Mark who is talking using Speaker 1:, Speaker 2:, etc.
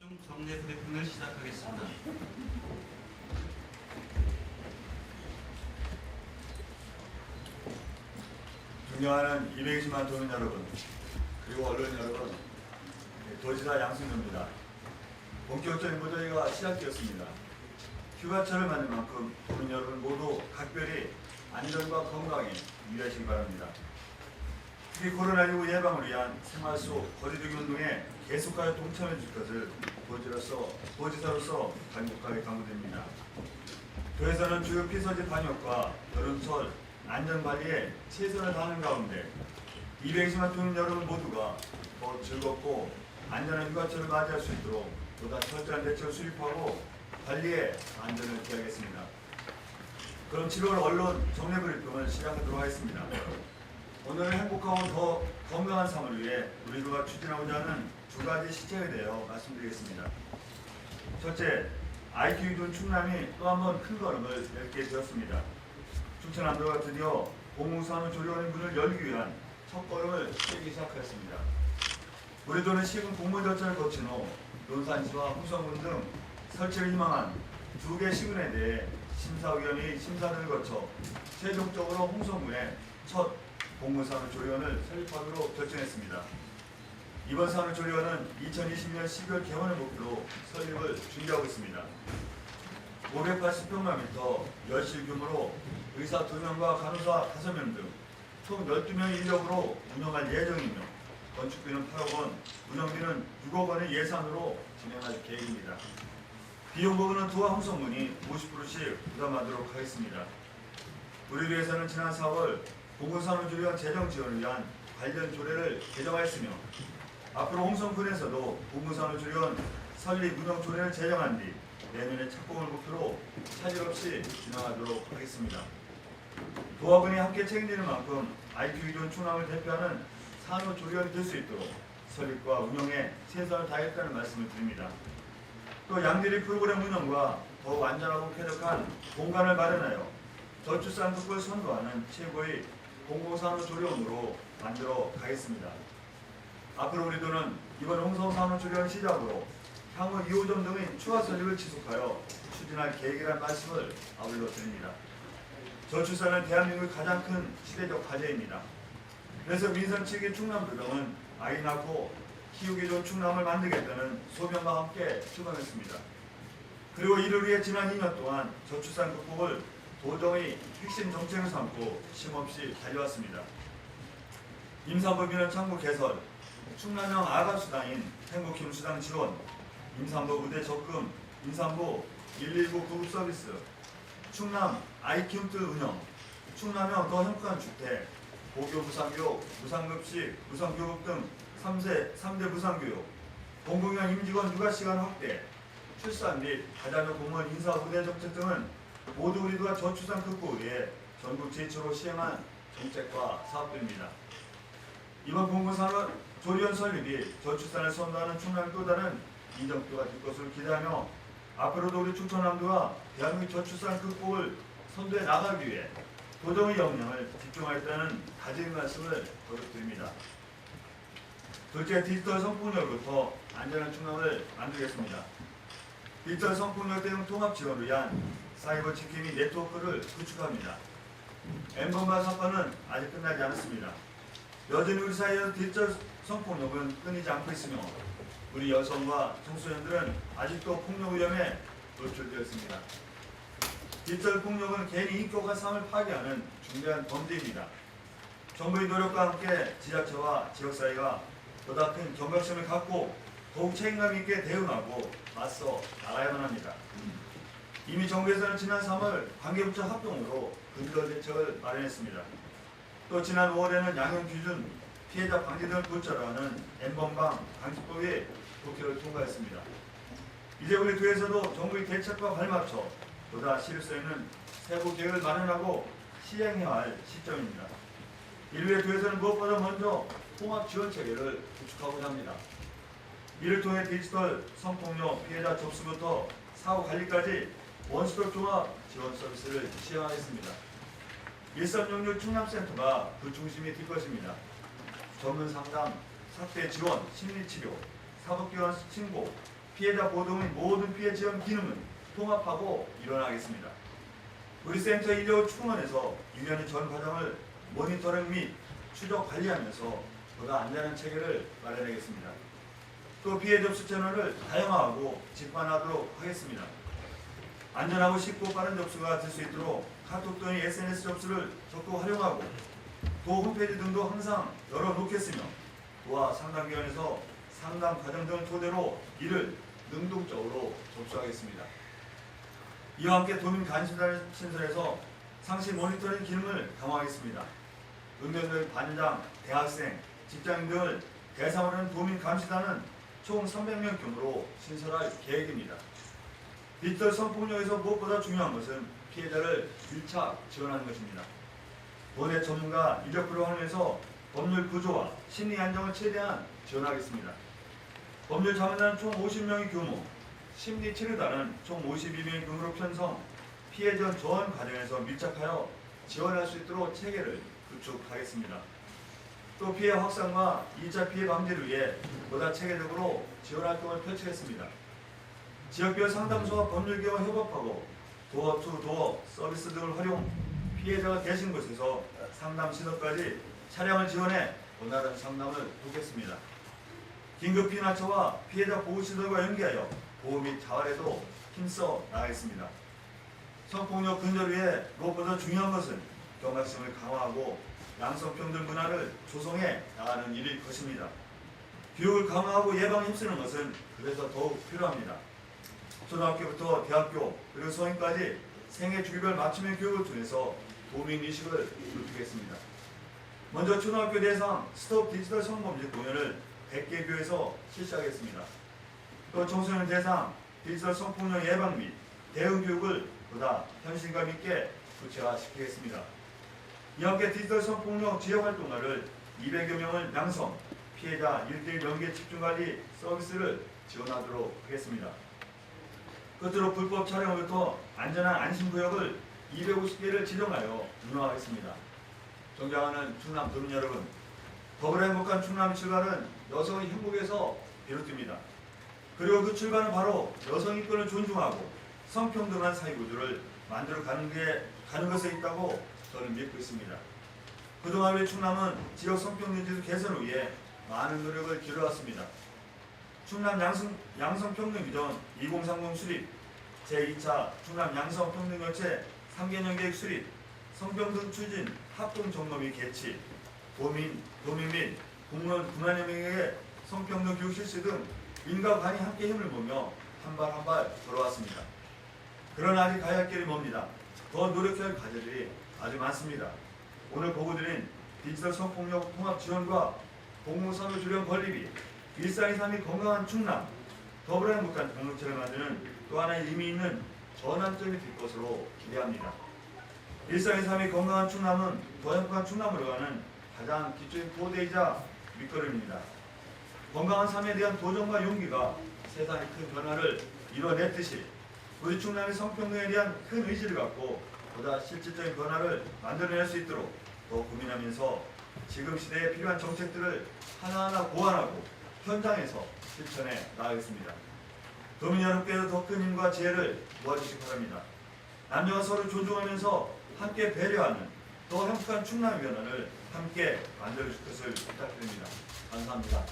Speaker 1: 집중 정례 브리핑을 시작하겠습니다.
Speaker 2: 존경하는 220만 도민 여러분, 그리고 언론 여러분, 도지사 양승조입니다. 본격적인 무더위가 시작되었습니다. 휴가철을 맞는 만큼 도민 여러분 모두 각별히 안전과 건강에 유의하시기 바랍니다. 특히 코로나19 예방을 위한 생활 속 거리두기 운동에 계속하여 동참해 줄 것을 도지사로서 간곡하게 강조드립니다. 도에서는 주요 피서지 방역과 여름철 안전관리에 최선을 다하는 가운데 220만 도민 여러분 모두가 더 즐겁고 안전한 휴가철을 맞이할 수 있도록 보다 철저한 대책을 수립하고 관리에 안전을 기하겠습니다. 그럼 7월 언론 정례 브리핑을 시작하도록 하겠습니다. 오늘은 행복하고 더 건강한 삶을 위해 우리가 추진하고자 하는 두 가지 시책에 대해 말씀드리겠습니다. 첫째, IQ 이동 충남이 또 한 번 큰 걸음을 맺게 되었습니다. 충청남도가 드디어 공무산업조리원의 문을 열기 위한 첫걸음을 떼기 시작하였습니다. 우리 도는 시군 공모 절차를 거친 후 논산시와 홍성군 등 설치를 희망한 두 개 시군에 대해 심사위원회 심사를 거쳐 최종적으로 홍성군에 첫 공무산업조리원을 설립하기로 결정했습니다. 이번 산업조리원은 2020년 12월 개원을 목표로 설립을 준비하고 있습니다. 580평방미터 열실 규모로 의사 2명과 간호사 5명 등 총 12명 인력으로 운영할 예정이며 건축비는 8억 원, 운영비는 6억 원의 예산으로 진행할 계획입니다. 비용 부분은 도와 홍성군이 50%씩 부담하도록 하겠습니다. 우리 도에서는 지난 4월 공무산업조리원 재정 지원을 위한 관련 조례를 개정하였으며 앞으로 홍성군에서도 공무산업조리원 설립 운영 조례를 제정한 뒤 내년에 착공을 목표로 차질 없이 진행하도록 하겠습니다. 도화군이 함께 책임지는 만큼 IQ 이존 충남을 대표하는 산업조리원이 될 수 있도록 설립과 운영에 최선을 다하겠다는 말씀을 드립니다. 또 양질의 프로그램 운영과 더욱 안전하고 쾌적한 공간을 마련하여 저출산 극복을 선도하는 최고의 공공산업조리원으로 만들어 가겠습니다. 앞으로 우리 도는 이번 홍성산업조리원 시작으로 향후 2호점 등의 추가 설립을 지속하여 추진할 계획이라는 말씀을 아울러 드립니다. 저출산은 대한민국의 가장 큰 시대적 과제입니다. 그래서 민선 측의 충남도정은 아이 낳고 키우기 좋은 충남을 만들겠다는 소명과 함께 출범했습니다. 그리고 이를 위해 지난 2년 동안 저출산 극복을 도정의 핵심 정책을 삼고 쉼없이 달려왔습니다. 임산부 민원 창구 개설, 충남형 아가수당인 행복힘수당 지원, 임산부 부대 적금, 임산부 119 구급 서비스, 충남 아이키움틀 운영, 충남형 더 행복한 주택, 고교 무상교육, 무상급식, 무상교육 등 3대 무상교육, 공공형 임직원 육아시간 확대, 출산 및 다자녀 공무원 인사 후대 정책 등은 모두 우리 도가 저출산 극복을 위해 전국 최초로 시행한 정책과 사업들입니다. 이번 공무산업조리원 설립이 저출산을 선도하는 충남의 또 다른 이정표가 될 것을 기대하며 앞으로도 우리 충청남도가 대한민국 저출산 극복을 선도해 나가기 위해 도정의 역량을 집중하겠다는 다짐의 말씀을 거듭드립니다. 둘째, 디지털 성폭력으로부터 안전한 충남을 만들겠습니다. 디지털 성폭력 대응 통합 지원을 위한 사이버 지킴 및 네트워크를 구축합니다. N번방 사건은 아직 끝나지 않았습니다. 여전히 우리 사회에서 디지털 성폭력은 끊이지 않고 있으며 우리 여성과 청소년들은 아직도 폭력 위험에 노출되어 있습니다. 디지털 폭력은 개인의 인격과 삶을 파괴하는 중대한 범죄입니다. 정부의 노력과 함께 지자체와 지역사회가 보다 큰 경각심을 갖고 더욱 책임감 있게 대응하고 맞서 나가야만 합니다. 이미 정부에서는 지난 3월 관계부처 합동으로 근절 대책을 마련했습니다. 또 지난 5월에는 양형기준, 피해자 방지 등을 골자로 하는 N번방 방지법이 국회를 통과했습니다. 이제 우리 도에서도 정부의 대책과 발맞춰 보다 실효성 있는 세부 계획을 마련하고 시행해야 할 시점입니다. 이를 위해 도에서는 무엇보다 먼저 통합 지원 체계를 구축하고자 합니다. 이를 통해 디지털 성폭력 피해자 접수부터 사후 관리까지 원스톱 종합 지원 서비스를 시행하겠습니다. 1366 충남센터가 그 중심이 될 것입니다. 전문 상담, 사태 지원, 심리치료, 사법기관 신고, 피해자 보도 및 모든 피해 지원 기능은 통합하고 일어나겠습니다. 우리 센터 인력 충원에서 유연히 전 과정을 모니터링 및 추적 관리하면서 보다 안전한 체계를 마련하겠습니다. 또 피해 접수 채널을 다양화하고 직관하도록 하겠습니다. 안전하고 쉽고 빠른 접수가 될 수 있도록 카톡 또는 SNS 접수를 적극 활용하고 도 홈페이지 등도 항상 열어놓겠으며 도와 상담기관에서 상담 과정 등을 토대로 이를 능동적으로 접수하겠습니다. 이와 함께 도민 간신단 신설에서 상시 모니터링 기능을 강화하겠습니다. 응대들 반장, 대학생, 직장인 등을 대상으로 하는 도민 감시단은 총 300명 규모로 신설할 계획입니다. 디지털 성폭력에서 무엇보다 중요한 것은 피해자를 밀착 지원하는 것입니다. 원외 전문가 인력으로 활용해서 법률 구조와 심리 안정을 최대한 지원하겠습니다. 법률 자문단은 총 50명의 규모, 심리 치료단은 총 52명의 규모로 편성, 피해 지원 과정에서 밀착하여 지원할 수 있도록 체계를 구축하겠습니다. 또 피해 확산과 2차 피해 방지를 위해 보다 체계적으로 지원 활동을 펼치겠습니다. 지역별 상담소와 법률계와 협업하고 도어 투 도어 서비스 등을 활용, 피해자가 계신 곳에서 상담 시설까지 차량을 지원해 원활한 상담을 돕겠습니다. 긴급 피난처와 피해자 보호시설과 연계하여 보호 및 자활에도 힘써 나가겠습니다. 성폭력 근절을 위해 무엇보다 중요한 것은 경각심을 강화하고 양성평등 문화를 조성해 나가는 일일 것입니다. 교육을 강화하고 예방에 힘쓰는 것은 그래서 더욱 필요합니다. 초등학교부터 대학교 그리고 성인까지 생애 주기별 맞춤형 교육을 통해서 도민의식을 높이겠습니다. 먼저 초등학교 대상 스톱 디지털 성범죄 공연을 100개 교에서 실시하겠습니다. 또 청소년 대상 디지털 성폭력 예방 및 대응 교육을 보다 현실감 있게 구체화시키겠습니다. 이와 함께 디지털 성폭력 지역활동가를 200여 명을 양성, 피해자 1대1 연계 집중관리 서비스를 지원하도록 하겠습니다. 끝으로 불법 촬영부터 안전한 안심구역을 250개를 지정하여 운영하겠습니다. 존경하는 충남 도민 여러분, 더불어 행복한 충남 출발은 여성의 행복에서 비롯됩니다. 그리고 그 출발은 바로 여성 인권을 존중하고 성평등한 사회구조를 만들어 가는 것에 있다고 저는 믿고 있습니다. 그동안 우리 충남은 지역 성평등지수 개선을 위해 많은 노력을 기울여왔습니다. 충남 양성평등비전 2030 수립, 제2차 충남 양성평등정책 3개년 계획 수립, 성평등 추진 합동점검위 개최, 도민 및 공무원 9만여 명에게 성평등 교육 실시 등 민과 관이 함께 힘을 모으며 한 발 한 발 걸어왔습니다. 그러나 아직 가야 할 길이 멉니다. 더 노력해야 할 과제들이 아주 많습니다. 오늘 보고드린 디지털 성폭력 통합 지원과 공무선호 주령 건립이 일상의 삶이 건강한 충남, 더불어 행복한 공동체를 만드는 또 하나의 의미 있는 전환점이 될 것으로 기대합니다. 일상의 삶이 건강한 충남은 더 행복한 충남으로 가는 가장 기초인 토대이자 밑거름입니다. 건강한 삶에 대한 도전과 용기가 세상의 큰 변화를 이뤄냈듯이 우리 충남의 성평등에 대한 큰 의지를 갖고 보다 실질적인 변화를 만들어낼 수 있도록 더 고민하면서 지금 시대에 필요한 정책들을 하나하나 고안하고 현장에서 실천해 나가겠습니다. 도민 여러분께서 더 큰 힘과 지혜를 모아주시기 바랍니다. 남녀가 서로 존중하면서 함께 배려하는 더 행복한 충남의 변화를 함께 만들어줄 것을 부탁드립니다. 감사합니다.